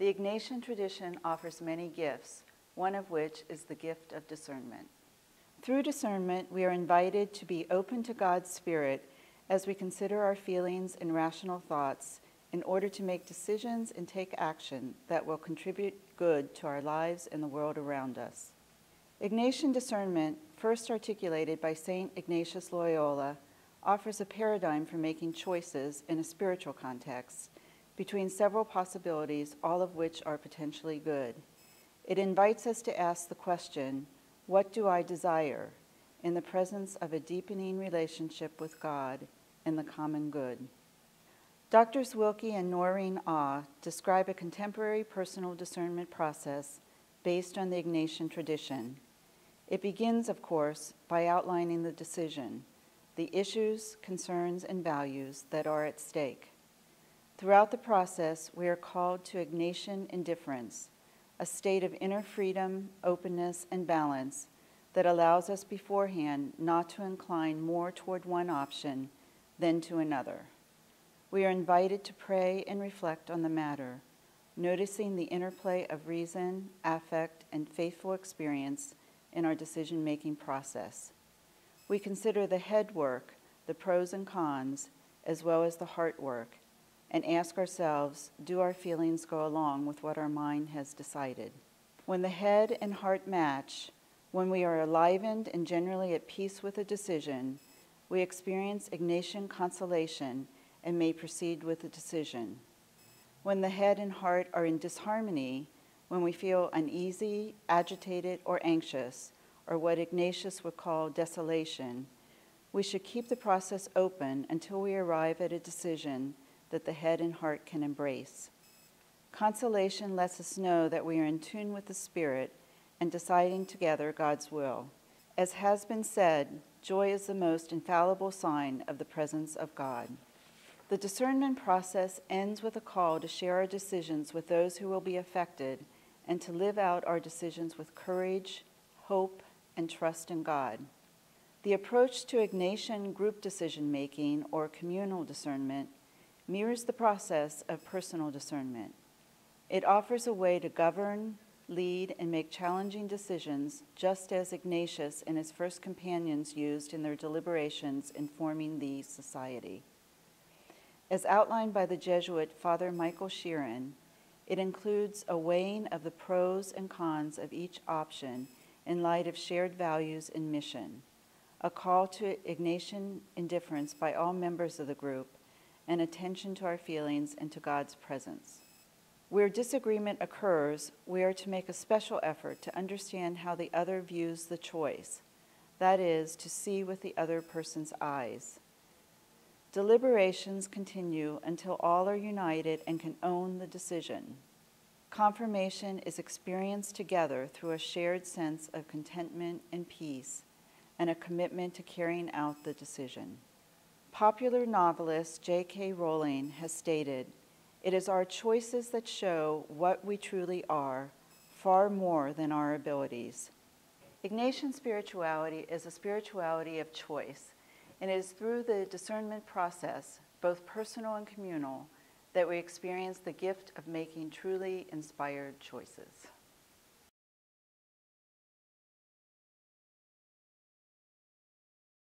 The Ignatian tradition offers many gifts, one of which is the gift of discernment. Through discernment, we are invited to be open to God's Spirit as we consider our feelings and rational thoughts in order to make decisions and take action that will contribute good to our lives and the world around us. Ignatian discernment, first articulated by St. Ignatius Loyola, offers a paradigm for making choices in a spiritual context between several possibilities, all of which are potentially good. It invites us to ask the question, what do I desire, in the presence of a deepening relationship with God and the common good? Doctors Wilkie and Noreen Ah describe a contemporary personal discernment process based on the Ignatian tradition. It begins, of course, by outlining the decision, the issues, concerns, and values that are at stake. Throughout the process, we are called to Ignatian indifference, a state of inner freedom, openness, and balance that allows us beforehand not to incline more toward one option than to another. We are invited to pray and reflect on the matter, noticing the interplay of reason, affect, and faithful experience in our decision-making process. We consider the head work, the pros and cons, as well as the heart work, and ask ourselves, do our feelings go along with what our mind has decided? When the head and heart match, when we are enlivened and generally at peace with a decision, we experience Ignatian consolation and may proceed with the decision. When the head and heart are in disharmony, when we feel uneasy, agitated, or anxious, or what Ignatius would call desolation, we should keep the process open until we arrive at a decision that the head and heart can embrace. Consolation lets us know that we are in tune with the Spirit and deciding together God's will. As has been said, joy is the most infallible sign of the presence of God. The discernment process ends with a call to share our decisions with those who will be affected and to live out our decisions with courage, hope, and trust in God. The approach to Ignatian group decision-making or communal discernment mirrors the process of personal discernment. It offers a way to govern, lead, and make challenging decisions, just as Ignatius and his first companions used in their deliberations in forming the society. As outlined by the Jesuit Father Michael Sheeran, it includes a weighing of the pros and cons of each option in light of shared values and mission, a call to Ignatian indifference by all members of the group, and attention to our feelings and to God's presence. Where disagreement occurs, we are to make a special effort to understand how the other views the choice, that is, to see with the other person's eyes. Deliberations continue until all are united and can own the decision. Confirmation is experienced together through a shared sense of contentment and peace, and a commitment to carrying out the decision. Popular novelist J.K. Rowling has stated, "It is our choices that show what we truly are, far more than our abilities." Ignatian spirituality is a spirituality of choice, and it is through the discernment process, both personal and communal, that we experience the gift of making truly inspired choices.